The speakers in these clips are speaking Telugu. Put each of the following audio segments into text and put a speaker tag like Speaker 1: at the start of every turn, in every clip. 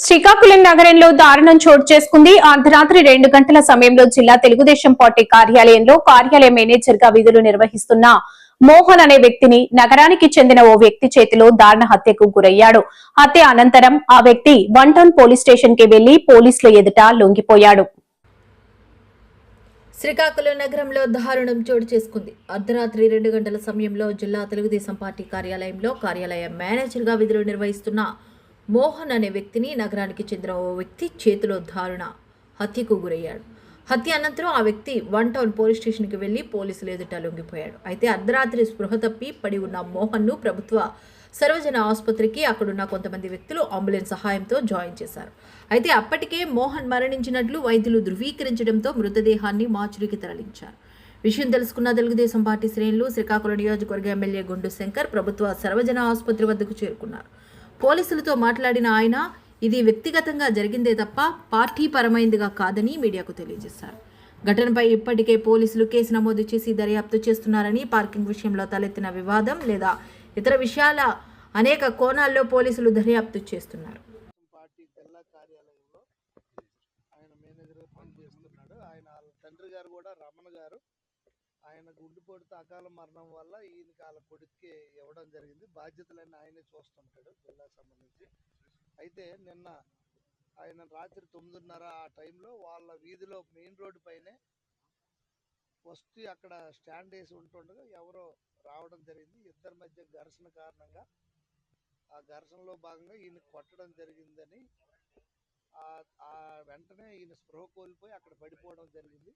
Speaker 1: శ్రీకాకుళం నగరంలో దారుణం చోటు చేసుకుంది. అర్ధరాత్రి 2 గంటల సమయంలో జిల్లా తెలుగుదేశం పార్టీ కార్యాలయంలో కార్యాలయ మేనేజర్ గా విధులు నిర్వహిస్తున్న మోహన్ అనే వ్యక్తిని నగరానికి చెందిన ఓ వ్యక్తి చేతిలో దారుణ హత్యకు గురయ్యాడు. హత్య అనంతరం ఆ వ్యక్తి 1 టౌన్ పోలీస్ స్టేషన్ కి వెళ్లి పోలీసుల ఎదుట లొంగిపోయాడు.
Speaker 2: శ్రీకాకుళం నగరంలో దారుణం చోటు చేసుకుంది. అర్ధరాత్రి 2 గంటల సమయంలో జిల్లా తెలుగుదేశం పార్టీ కార్యాలయంలో కార్యాలయ మేనేజర్గా విధులు నిర్వహిస్తున్న మోహన్ అనే వ్యక్తిని నగరానికి చెందిన ఓ వ్యక్తి చేతిలో దారుణ హత్యకు గురయ్యాడు. హత్య అనంతరం ఆ వ్యక్తి 1 టౌన్ పోలీస్ స్టేషన్కి వెళ్లి పోలీసుల ఎదుట లొంగిపోయాడు. అయితే అర్ధరాత్రి స్పృహ తప్పి పడి ఉన్న మోహన్ను ప్రభుత్వ సర్వజన ఆసుపత్రికి అక్కడున్న కొంతమంది వ్యక్తులు అంబులెన్స్ సహాయంతో జాయిన్ చేశారు. అయితే అప్పటికే మోహన్ మరణించినట్లు వైద్యులు ధృవీకరించడంతో మృతదేహాన్ని మార్చురీకి తరలించారు. విషయం తెలుసుకున్న తెలుగుదేశం పార్టీ శ్రేణులు శ్రీకాకుళం నియోజకవర్గ ఎమ్మెల్యే గుండు శంకర్ ప్రభుత్వ సర్వజన ఆసుపత్రి వద్దకు చేరుకున్నారు. పోలీసులతో మాట్లాడిన ఆయన ఇది వ్యక్తిగతంగా జరిగిందే తప్ప పార్టీ పరమైందిగా కాదని మీడియాకు తెలియజేశారు. ఘటనపై ఇప్పటికే పోలీసులు కేసు నమోదు చేసి దర్యాప్తు చేస్తున్నారని, పార్కింగ్ విషయంలో తలెత్తిన వివాదం లేదా ఇతర విషయాల అనేక కోణాల్లో పోలీసులు దర్యాప్తు చేస్తున్నారు.
Speaker 3: పార్టీ జిల్లా కార్యాలయంలో ఆయన మేనేజర్గా పనిచేస్తున్నాడు. ఆయన తండ్రి గారు కూడా రమణ గారు, ఆయన గుండెపోటుతో అకాల మరణం వల్ల ఈయనకి వాళ్ళ కొడుక్కి ఇవ్వడం జరిగింది. బాధ్యతలన్నీ ఆయనే చూస్తుంటాడు జిల్లాకు సంబంధించి. అయితే నిన్న ఆయన రాత్రి 9:30 ఆ టైంలో వాళ్ళ వీధిలో మెయిన్ రోడ్డు పైనే వస్తూ అక్కడ స్టాండ్ వేసి ఉంటుండగా ఎవరో రావడం జరిగింది. ఇద్దరి మధ్య ఘర్షణ కారణంగా ఆ ఘర్షణలో భాగంగా ఈయన కొట్టడం జరిగిందని ఆ వెంటనే ఈయన స్పృహ కోల్పోయి అక్కడ పడిపోవడం జరిగింది.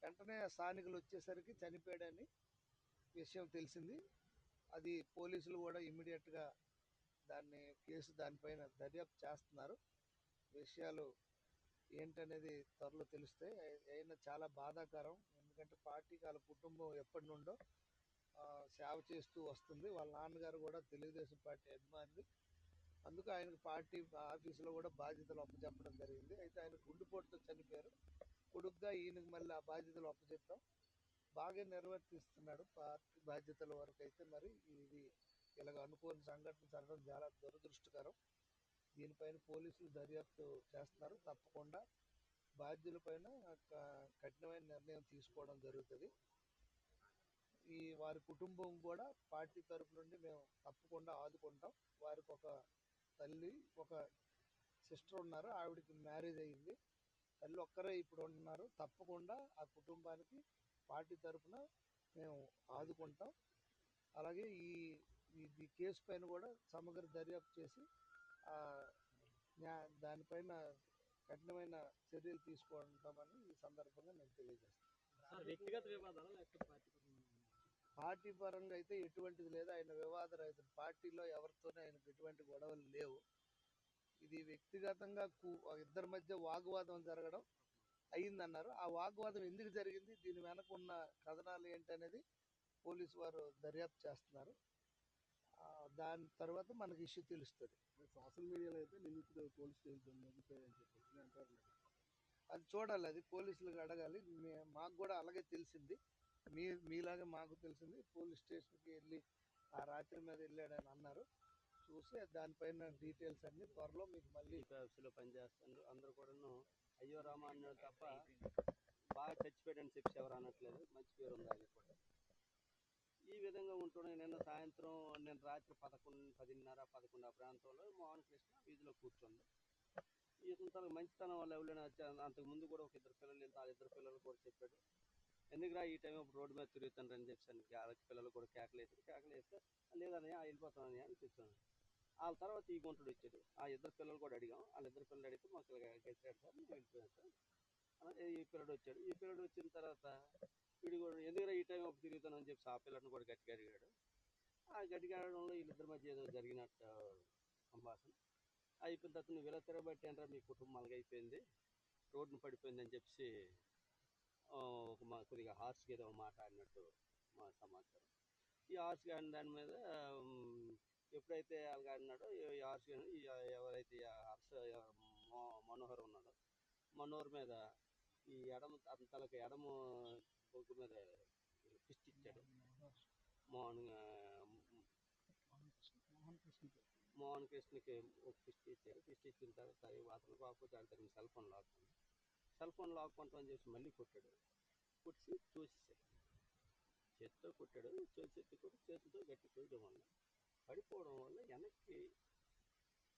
Speaker 3: వెంటనే స్థానికులు వచ్చేసరికి చనిపోయాడని విషయం తెలిసింది. అది పోలీసులు కూడా ఇమ్మీడియట్గా దానిపైన దర్యాప్తు చేస్తున్నారు. విషయాలు ఏంటనేది త్వరలో తెలుస్తాయి. అయినా చాలా బాధాకరం. ఎందుకంటే పార్టీకి వాళ్ళ కుటుంబం ఎప్పటి నుండో సేవ చేస్తూ వస్తుంది. వాళ్ళ నాన్నగారు కూడా తెలుగుదేశం పార్టీ అభిమాని. అందుకు ఆయనకు పార్టీ ఆఫీసులో కూడా బాధ్యతలు అప్పచెప్పడం జరిగింది. అయితే ఆయన గుండెపోటుతో చనిపోయారు. కొడుకుగా ఈయనకు మళ్ళీ ఆ బాధ్యతలు అప్పచెప్పాం. బాగా నిర్వర్తిస్తున్నాడు పార్టీ బాధ్యతల వరకు. అయితే మరి ఇది ఇలాగ అనుకోని సంఘటన జరగడం చాలా దురదృష్టకరం. దీనిపైన పోలీసులు దర్యాప్తు చేస్తున్నారు. తప్పకుండా బాధ్యులపైన కఠినమైన నిర్ణయం తీసుకోవడం జరుగుతుంది. వారి కుటుంబం కూడా పార్టీ తరపు నుండి మేము తప్పకుండా ఆదుకుంటాం. వారికి ఒక తల్లి, ఒక సిస్టర్ ఉన్నారు. ఆవిడకి మ్యారేజ్ అయ్యింది. తల్లి ఒక్కరే ఇప్పుడు ఉంటున్నారు. తప్పకుండా ఆ కుటుంబానికి పార్టీ తరపున మేము ఆదుకుంటాం. అలాగే ఈ కేసు పైన కూడా సమగ్ర దర్యాప్తు చేసి దానిపైన కఠినమైన చర్యలు తీసుకుంటామని ఈ సందర్భంగా నేను తెలియజేస్తాను.
Speaker 4: వ్యక్తిగత వివాదాలు
Speaker 3: పార్టీ పరంగా అయితే ఎటువంటిది లేదు. ఆయన వివాద రహితుడు. పార్టీలో ఎవరితోనే ఆయనకు ఎటువంటి గొడవలు లేవు. ఇది వ్యక్తిగతంగా ఇద్దరి మధ్య వాగ్వాదం జరగడం అయ్యిందన్నారు. ఆ వాగ్వాదం ఎందుకు జరిగింది, దీని వెనక ఉన్న కథనాలు ఏంటనేది పోలీసు వారు దర్యాప్తు చేస్తున్నారు. దాని తర్వాత మనకి ఇష్యూ తెలుస్తుంది.
Speaker 4: సోషల్ మీడియాలో అయితే నిందితుడు పోలీస్ స్టేషన్ అంటారు.
Speaker 3: అది చూడాలి, అది పోలీసులకు అడగాలి. మాకు కూడా అలాగే తెలిసింది, మీలాగే మాకు తెలిసింది. పోలీస్ స్టేషన్కి వెళ్ళి ఆ రాత్రి మీద వెళ్ళాడని అన్నారు. చూసి దానిపైన డీటెయిల్స్ అన్ని త్వరలో మీకు మళ్ళీ
Speaker 4: ఆఫీసులో పనిచేస్తున్నారు. అందరూ కూడాను అయ్యో రామ అన్నాడు తప్ప బాగా చచ్చిపోయాడని చెప్పి ఎవరు అనట్లేదు. మంచి పేరు ఉంది ఆయన కూడా. ఈ విధంగా ఉంటున్నాయి. నిన్న సాయంత్రం నేను రాత్రి 10:30, 11 ఆ ప్రాంతంలో మోహన్ కృష్ణ వీధిలో కూర్చుంది. ఇతను తనకు మంచితనం వల్ల ఎవరైనా అంతకు ముందు కూడా ఒక ఇద్దరు పిల్లలు ఆ ఇద్దరు పిల్లలు కూడా చెప్పాడు, ఎందుకురా ఈ టైం రోడ్డు మీద తిరుగుతాను అని చెప్పాను. పిల్లలు కూడా కేకలేస్తే లేదని వెళ్ళిపోతానని అని చెప్పాను. వాళ్ళ తర్వాత ఈ గుంటడు వచ్చాడు. ఆ ఇద్దరు పిల్లలు కూడా అడిగాం. వాళ్ళ ఇద్దరు పిల్లలు అడిగితే మాకు గెలిచాడు సార్, నేను వెళ్ళిపోయాను సార్. ఈ పిల్లడు వచ్చాడు. ఈ పిల్లడు వచ్చిన తర్వాత వీడు కూడా ఎందుకురా ఈ టైం అప్పుడు తిరుగుతానని చెప్పి ఆ పిల్లడిని కూడా గట్టిగా అడిగాడు. ఆ గట్టిగా అడగడంలో వీళ్ళిద్దరి మధ్య ఏదో జరిగినట్టు సంభాషణ అయిపోయిన తర్వాత నువ్వు ఇలా తిరగబట్టి అంటారా మీ కుటుంబం అలాగైపోయింది, రోడ్డును పడిపోయింది అని చెప్పి కొద్దిగా హార్ష్గా ఏదో మాట్లాడినట్టు మా సమాచారం. ఈ హార్ష్గా అన్న దాని మీద ఎప్పుడైతే అలాగా అన్నాడో ఈ హార్ష్గా ఎవరైతే మనోహర్ ఉన్నాడో మనోహర్ మీద ఈ తనకి ఎడమ బొగ్గు మీద ఫిస్ట్ ఇచ్చాడు. మోహన్ కృష్ణకి ఒక ఫిస్ట్ ఇచ్చారు. ఫిస్ట్ ఇచ్చిన తర్వాత అతను కాకపోతే అతనికి సెల్ ఫోన్ లాక్కుంది. సెల్ ఫోన్ లాక్కుంటామని చెప్పి మళ్ళీ కొట్టాడు. కొట్టి చూసేసాడు. చేతితో కొట్టాడు. చేతితో గట్టి కొట్టడం వల్ల పడిపోవడం వల్ల వెనక్కి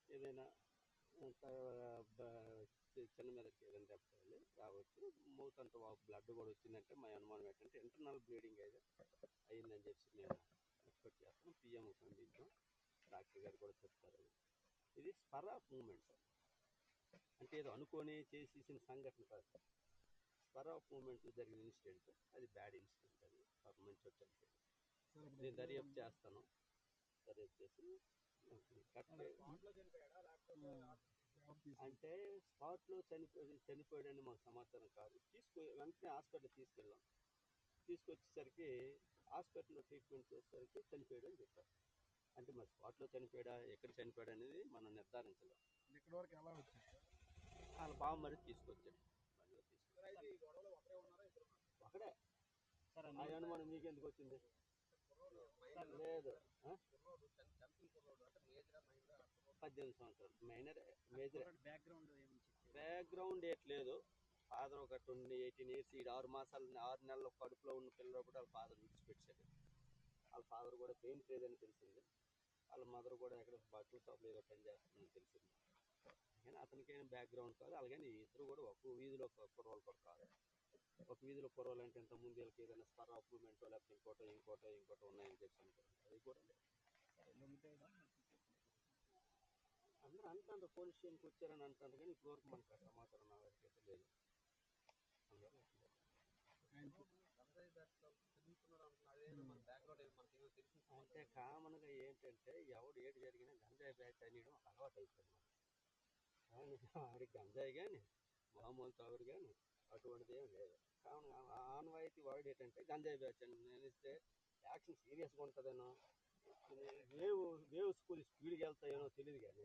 Speaker 4: ఏదైనా చిన్న మీదకి ఏదైనా దెబ్బ రావచ్చు. మౌత్ అంతా బ్లడ్ కూడా వచ్చిందంటే మా అనుమానం ఏంటంటే ఇంటర్నల్ బ్లీడింగ్ అయితే అయ్యిందని చెప్పి మేము ఎక్స్పెక్ట్ చేస్తాం. పిఎం పంపించాం. డాక్టర్ గారు కూడా చెప్తారు. ఇది స్పర్ ఆఫ్ మూమెంట్ అంటే ఏదో అనుకొని చేసేసిన సంఘటన కాదు. స్పర్ ఆఫ్ మూమెంట్ జరిగిన ఇన్సిడెంట్. అది బ్యాడ్ ఇన్సిడెంట్. అది పాప మంచి వచ్చాను. నేను దర్యాప్తు చేస్తాను. దర్యాప్తు చేసి అంటే స్పాట్లో చనిపోయాడని మాకు సమాచారం కాదు. వెంటనే హాస్పిటల్ తీసుకెళ్ళాం. తీసుకొచ్చేసరికి హాస్పిటల్లో ట్రీట్మెంట్ చేసేసరికి చనిపోయాడని చెప్పారు. అంటే మరి స్పాట్లో చనిపోయాడా, ఎక్కడ చనిపోయాడు అనేది మనం నిర్ధారించలేం.
Speaker 3: ఇక్కడ వరకు ఎలా వచ్చింది?
Speaker 4: వాళ్ళ బావ మరి తీసుకొచ్చాడు. ఒకడే. ఆ అనుమానం మీకెందుకు వచ్చింది? లేదు, 18 సంవత్సరాలు మైనర్. మేజర్ బ్యాక్గ్రౌండ్ ఏట్లేదు. ఫాదర్ ఒక 18 years, 6 నెలల కడుపులో ఉన్న పిల్లలు కూడా వాళ్ళ ఫాదర్ విడిచిపెట్టాడు. వాళ్ళ ఫాదర్ కూడా పెయిన్ లేదని తెలిసింది. వాళ్ళ మదర్ కూడా ఎక్కడ బట్టల షాప్లో ఏదో పని చేస్తుందని తెలిసింది. కానీ అతనికైనా బ్యాక్గ్రౌండ్ కాదు. అలాగని ఇద్దరు కూడా ఒక వీధిలో కుర్రోళ్ళు కూడా కాదు. ఒక వీధిలో కుర్రోళ్ళు అంటే ఇంత ముందు వీళ్ళకి ఏదైనా స్పర్ ఆఫ్ మూమెంటో లేకపోతే ఇంకోటో ఉన్నాయని చెప్పి అనుకోండి. అది కూడా లేదు. అందరూ అంటారు పోలీస్ స్టేషన్కి వచ్చారని అంటారు, కానీ ఇప్పటివరకు మనకు సమాచారం నా వరకు అయితే లేదు. అంటే కామన్గా ఏంటంటే ఎవడు ఏడు జరిగినా గంజాయి బ్యాచ్ అనేయడం ఒక అలవాటు అయిపోయింది. కానీ వాడికి గంజాయి కానీ మామూలు తాగుడు కానీ అటువంటిది ఏం లేదు. కావున ఆనవాయితీ వాడు ఏంటంటే గంజాయి బ్యాచ్ అని నేనిస్తే యాక్షన్ సీరియస్గా ఉంటుందేనో, వేవ్ స్కూల్ స్పీడ్కి వెళ్తాయేనో తెలియదు. కానీ